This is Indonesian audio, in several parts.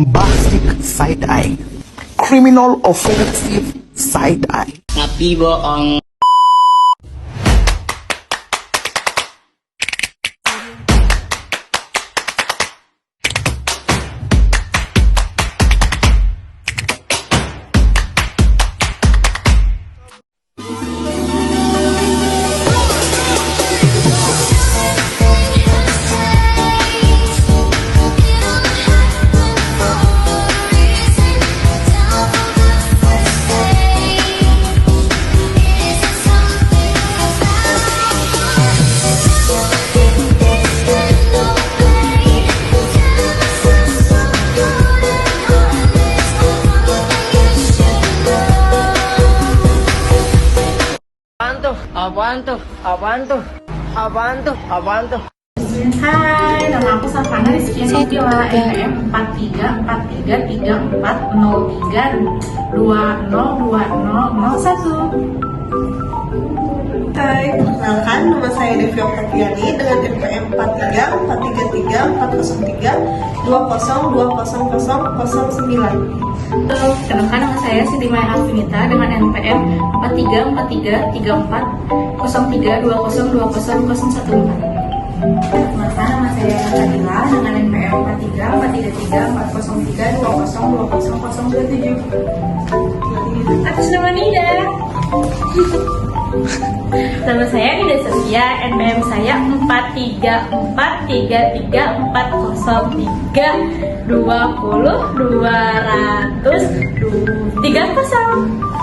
bombastic side-eye, criminal offensive side-eye. Tapi bohong. Apaan tuh? Hai, nama aku Savana Rizky Nutila, NPM 434340202001. Hai, perkenalkan nama saya Devi Oktaviani dengan NPM 4343342009. Halo, kenalkan nama saya Siti Maya Alvinita dengan NPM 43433403202001. Perkenalkan nama saya Nadila dengan NPM 43433420202027. Atas nama Nida. Nama saya Nida Sofia, NPM saya 43433420202030.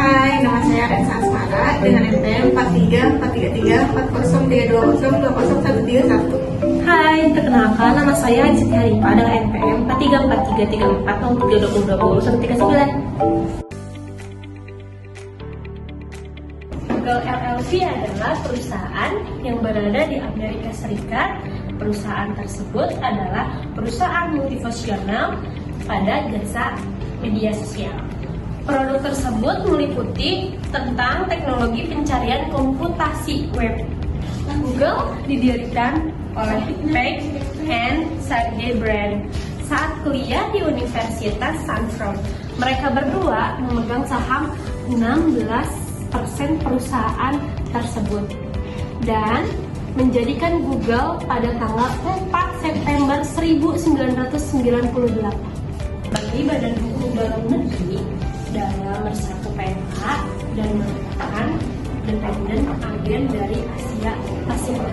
Hai, nama saya Rensa Asmara dengan NPM 43434032202031. Hai, perkenalkan nama saya Siti Harifah dengan NPM 4343340320203139. Google LLC adalah perusahaan yang berada di Amerika Serikat. Perusahaan tersebut adalah perusahaan multifungsional pada jasa media sosial. Produk tersebut meliputi tentang teknologi pencarian komputasi web. Google didirikan oleh Peck and Sergey Brin saat kuliah di Universitas Stanford. Mereka berdua memegang saham 16% perusahaan tersebut dan menjadikan Google pada tanggal 4 September 1998. Bagi Badan Hukum Dalam Negeri dalam bersatu PMK dan merupakan independen agen dari Asia Pasifik.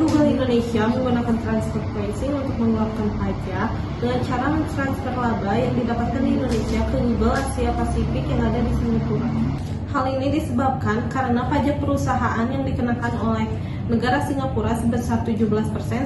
Google Indonesia menggunakan transfer pricing untuk mengeluarkan pajak dengan cara mentransfer laba yang didapatkan di Indonesia ke Google Asia Pasifik yang ada di Singapura. Hal ini disebabkan karena pajak perusahaan yang dikenakan oleh negara Singapura sebesar 17%,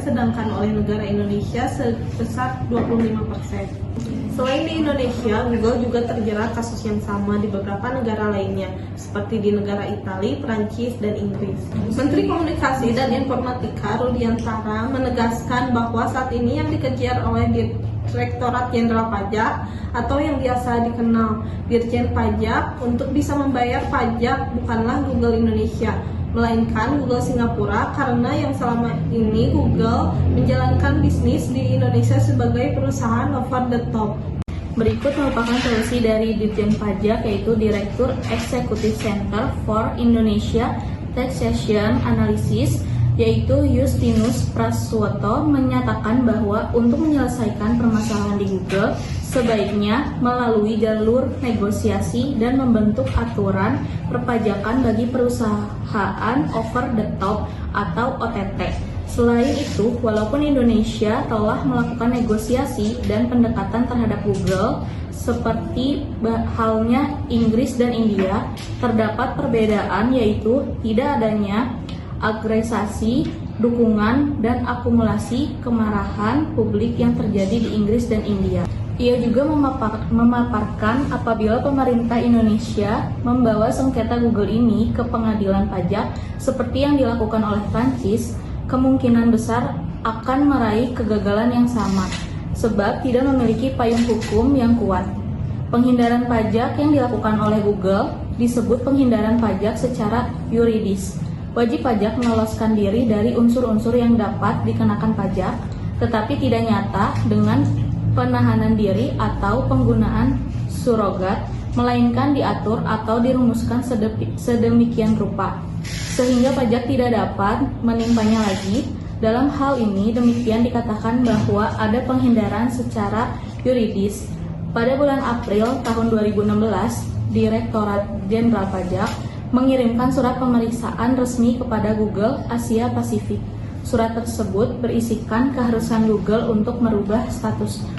sedangkan oleh negara Indonesia sebesar 25%. Selain di Indonesia, Google juga terjerat kasus yang sama di beberapa negara lainnya, seperti di negara Italia, Prancis, dan Inggris. Menteri Komunikasi dan Informatika Rudiantara menegaskan bahwa saat ini yang dikejar oleh Direktorat Jenderal Pajak atau yang biasa dikenal Dirjen Pajak untuk bisa membayar pajak bukanlah Google Indonesia, melainkan Google Singapura, karena yang selama ini Google menjalankan bisnis di Indonesia sebagai perusahaan over the top. Berikut merupakan solusi dari Dirjen Pajak, yaitu Direktur Eksekutif Center for Indonesia Taxation Analysis, yaitu Justinus Praswoto, menyatakan bahwa untuk menyelesaikan permasalahan di Google sebaiknya melalui jalur negosiasi dan membentuk aturan perpajakan bagi perusahaan over the top atau OTT. Selain itu, walaupun Indonesia telah melakukan negosiasi dan pendekatan terhadap Google seperti halnya Inggris dan India, terdapat perbedaan, yaitu tidak adanya agresasi, dukungan, dan akumulasi kemarahan publik yang terjadi di Inggris dan India. Ia juga memaparkan apabila pemerintah Indonesia membawa sengketa Google ini ke pengadilan pajak seperti yang dilakukan oleh Prancis, kemungkinan besar akan meraih kegagalan yang sama, sebab tidak memiliki payung hukum yang kuat. Penghindaran pajak yang dilakukan oleh Google disebut penghindaran pajak secara yuridis. Wajib pajak meloloskan diri dari unsur-unsur yang dapat dikenakan pajak, tetapi tidak nyata dengan penahanan diri atau penggunaan surogat, melainkan diatur atau dirumuskan sedemikian rupa, sehingga pajak tidak dapat menimpanya lagi. Dalam hal ini, demikian dikatakan bahwa ada penghindaran secara yuridis. Pada bulan April tahun 2016, Direktorat Jenderal Pajak mengirimkan surat pemeriksaan resmi kepada Google Asia Pasifik. Surat tersebut berisikan keharusan Google untuk merubah statusnya.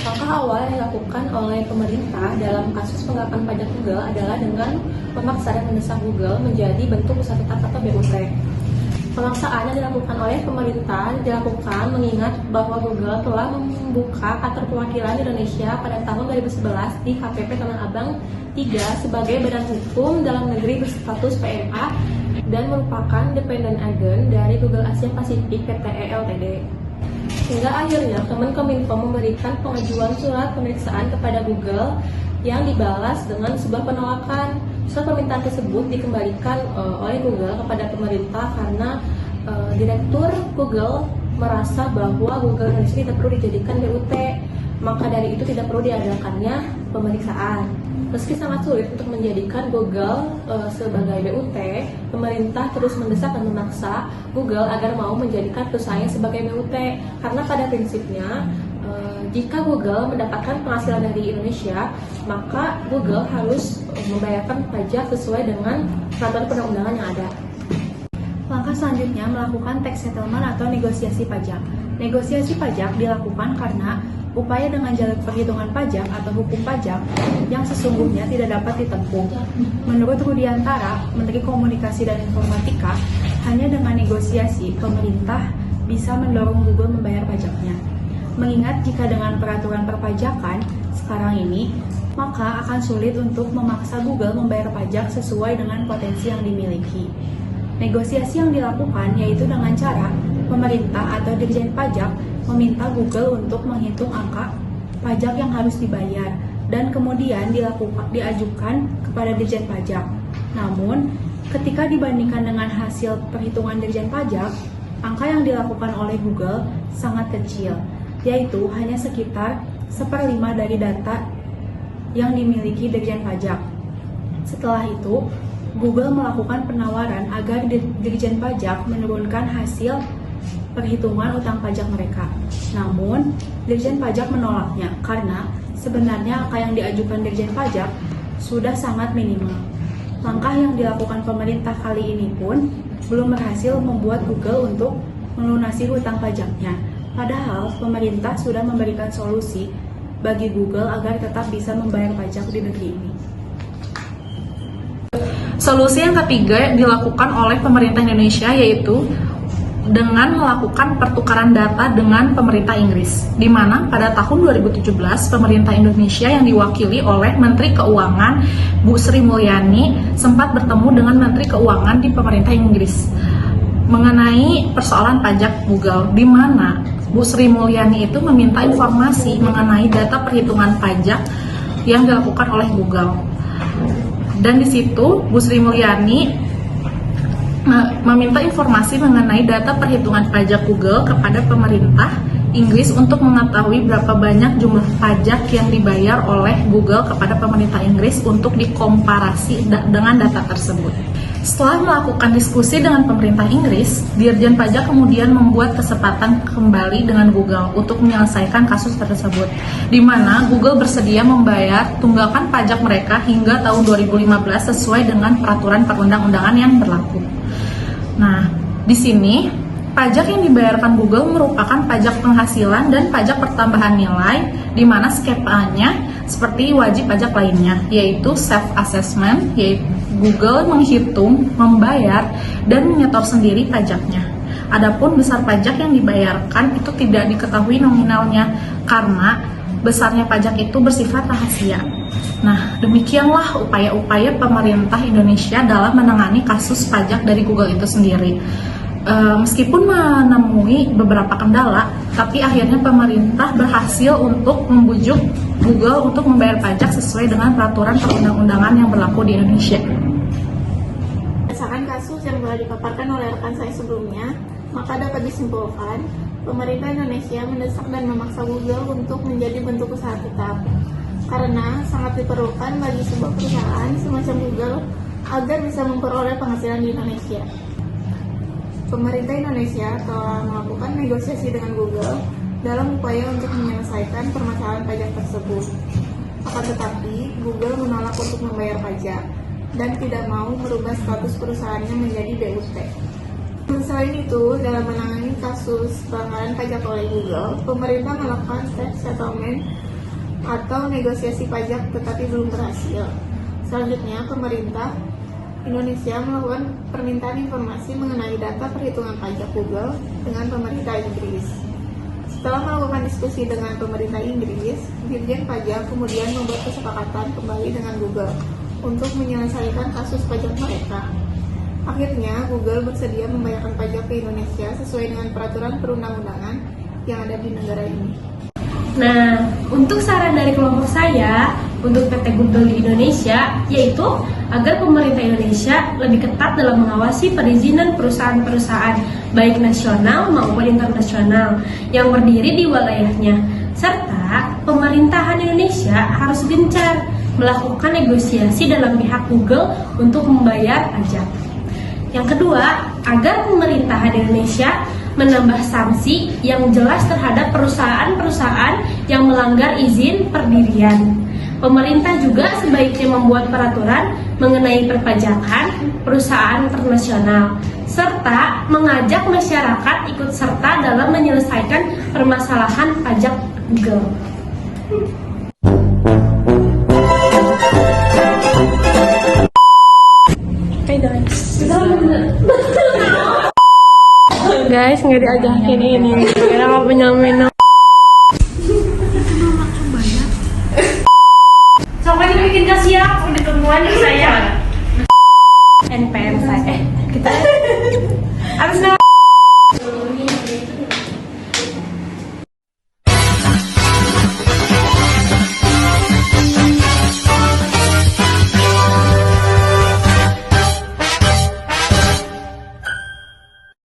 Langkah awal yang dilakukan oleh pemerintah dalam kasus penggelapan pajak Google adalah dengan memaksa dan mendesak Google menjadi bentuk usaha tetap atau BUT. Pemaksaan yang dilakukan oleh pemerintah dilakukan mengingat bahwa Google telah membuka kantor perwakilan Indonesia pada tahun 2011 di KPP Tanah Abang 3 sebagai badan hukum dalam negeri berstatus PMA dan merupakan dependent agent dari Google Asia Pasifik PTE Ltd. Hingga akhirnya Kemenkominfo memberikan pengajuan surat pemeriksaan kepada Google yang dibalas dengan sebuah penolakan. Surat permintaan tersebut dikembalikan oleh Google kepada pemerintah karena Direktur Google merasa bahwa Google Indonesia tidak perlu dijadikan BUT, maka dari itu tidak perlu diadakannya pemeriksaan. Meski sangat sulit untuk menjadikan Google sebagai BUT, pemerintah terus mendesak dan memaksa Google agar mau menjadikan perusahaannya sebagai BUT, karena pada prinsipnya jika Google mendapatkan penghasilan dari Indonesia, maka Google harus membayarkan pajak sesuai dengan peraturan perundang-undangan yang ada. Langkah selanjutnya melakukan tax settlement atau negosiasi pajak. Negosiasi pajak dilakukan karena upaya dengan jalur perhitungan pajak atau hukum pajak yang sesungguhnya tidak dapat ditempuh. Menurut Rudiantara, Menteri Komunikasi dan Informatika, hanya dengan negosiasi pemerintah bisa mendorong Google membayar pajaknya. Mengingat jika dengan peraturan perpajakan sekarang ini, maka akan sulit untuk memaksa Google membayar pajak sesuai dengan potensi yang dimiliki. Negosiasi yang dilakukan yaitu dengan cara pemerintah atau Dirjen Pajak meminta Google untuk menghitung angka pajak yang harus dibayar dan kemudian diajukan kepada Dirjen Pajak. Namun, ketika dibandingkan dengan hasil perhitungan Dirjen Pajak, angka yang dilakukan oleh Google sangat kecil, yaitu hanya sekitar 1/5 dari data yang dimiliki Dirjen Pajak. Setelah itu, Google melakukan penawaran agar Dirjen Pajak menurunkan hasil perhitungan utang pajak mereka. Namun, Dirjen Pajak menolaknya karena sebenarnya angka yang diajukan Dirjen Pajak sudah sangat minimal. Langkah yang dilakukan pemerintah kali ini pun belum berhasil membuat Google untuk melunasi hutang pajaknya. Padahal pemerintah sudah memberikan solusi bagi Google agar tetap bisa membayar pajak di negeri ini. Solusi yang ketiga dilakukan oleh pemerintah Indonesia yaitu dengan melakukan pertukaran data dengan pemerintah Inggris, di mana pada tahun 2017 pemerintah Indonesia yang diwakili oleh Menteri Keuangan Bu Sri Mulyani sempat bertemu dengan Menteri Keuangan di pemerintah Inggris mengenai persoalan pajak Google, di mana Bu Sri Mulyani itu meminta informasi mengenai data perhitungan pajak yang dilakukan oleh Google. Dan di situ Bu Sri Mulyani meminta informasi mengenai data perhitungan pajak Google kepada pemerintah Inggris untuk mengetahui berapa banyak jumlah pajak yang dibayar oleh Google kepada pemerintah Inggris untuk dikomparasi dengan data tersebut. Setelah melakukan diskusi dengan pemerintah Inggris, Dirjen Pajak kemudian membuat kesepakatan kembali dengan Google untuk menyelesaikan kasus tersebut, di mana Google bersedia membayar tunggakan pajak mereka hingga tahun 2015 sesuai dengan peraturan perundang-undangan yang berlaku. Nah, di sini pajak yang dibayarkan Google merupakan pajak penghasilan dan pajak pertambahan nilai, di mana skemanya seperti wajib pajak lainnya, yaitu self-assessment, yaitu Google menghitung, membayar, dan menyetor sendiri pajaknya. Adapun besar pajak yang dibayarkan itu tidak diketahui nominalnya karena besarnya pajak itu bersifat rahasia. Nah, demikianlah upaya-upaya pemerintah Indonesia dalam menangani kasus pajak dari Google itu sendiri. Meskipun menemui beberapa kendala, tapi akhirnya pemerintah berhasil untuk membujuk Google untuk membayar pajak sesuai dengan peraturan perundang-undangan yang berlaku di Indonesia. Berdasarkan kasus yang telah dipaparkan oleh rekan saya sebelumnya, maka dapat disimpulkan, pemerintah Indonesia mendesak dan memaksa Google untuk menjadi bentuk usaha tetap. Karena sangat diperlukan bagi sebuah perusahaan semacam Google agar bisa memperoleh penghasilan di Indonesia. Pemerintah Indonesia telah melakukan negosiasi dengan Google dalam upaya untuk menyelesaikan permasalahan pajak tersebut. Akan tetapi, Google menolak untuk membayar pajak dan tidak mau merubah status perusahaannya menjadi BUT. Selain itu, dalam menangani kasus pelanggaran pajak oleh Google, pemerintah melakukan tax settlement atau negosiasi pajak tetapi belum berhasil. Selanjutnya, pemerintah Indonesia melakukan permintaan informasi mengenai data perhitungan pajak Google dengan pemerintah Inggris. Setelah melakukan diskusi dengan pemerintah Inggris, Dirjen Pajak kemudian membuat kesepakatan kembali dengan Google untuk menyelesaikan kasus pajak mereka. Akhirnya, Google bersedia membayarkan pajak ke Indonesia sesuai dengan peraturan perundang-undangan yang ada di negara ini. Nah, untuk saran dari kelompok saya untuk PT Google di Indonesia, yaitu agar pemerintah Indonesia lebih ketat dalam mengawasi perizinan perusahaan-perusahaan baik nasional maupun internasional yang berdiri di wilayahnya, serta pemerintahan Indonesia harus gencar melakukan negosiasi dalam pihak Google untuk membayar pajak. Yang kedua, agar pemerintahan Indonesia menambah sanksi yang jelas terhadap perusahaan-perusahaan yang melanggar izin perdirian. Pemerintah juga sebaiknya membuat peraturan mengenai perpajakan perusahaan internasional, serta mengajak masyarakat ikut serta dalam menyelesaikan permasalahan pajak Google. Hey guys, nggak diajakin ini, kira nggak punya minum. Sampai dibikin kasih aku ditemuan saya. NPM saya, kita Atas nama